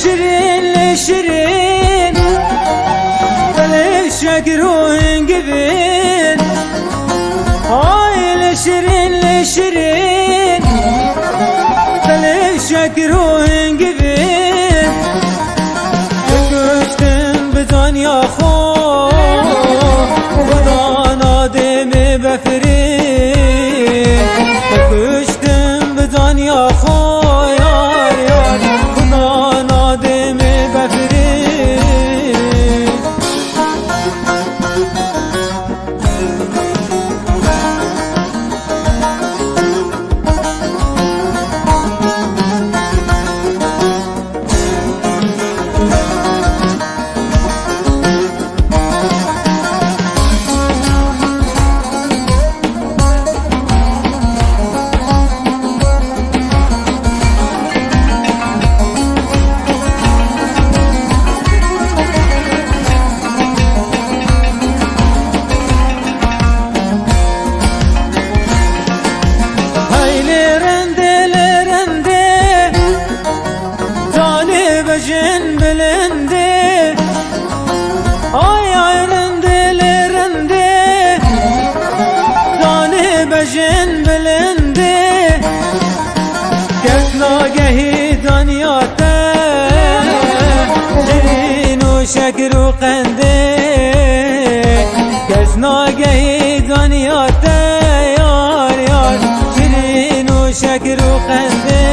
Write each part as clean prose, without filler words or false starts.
şirin şirin Belişek ruhun gibi Aile şirin şirin Belişek ruhun gibi Göçtüm bir dünya xo Budan ademi befrin Göçtüm bir dünya xo Yar yar Budan ademi befrin Bejin bilindi Ay ay rindi rindi Dani bejin bilindi Kesna gehi daniyate Şirin u şekir u qendi Kesna gehi daniyate Yar yar Şirin u şekir u qendi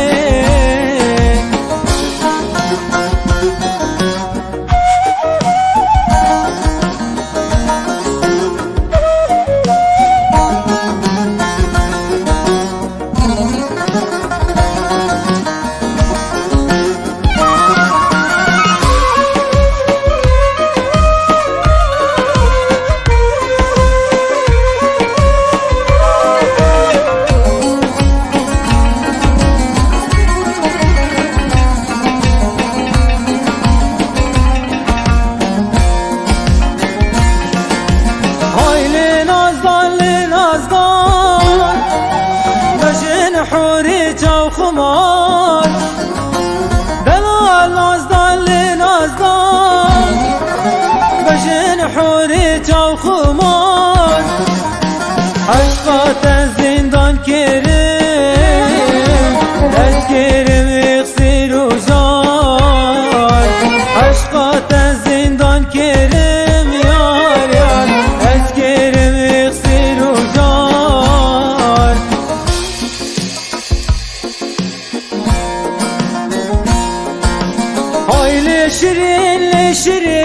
حوری چاو خمار دلال نازدان لنازدان بجن حوری چاو خمار عشقات زندان کرم از کرم اخسیر و جار عشقات زندان کرم یار یار از کرم اخسیر و جار şirin şirin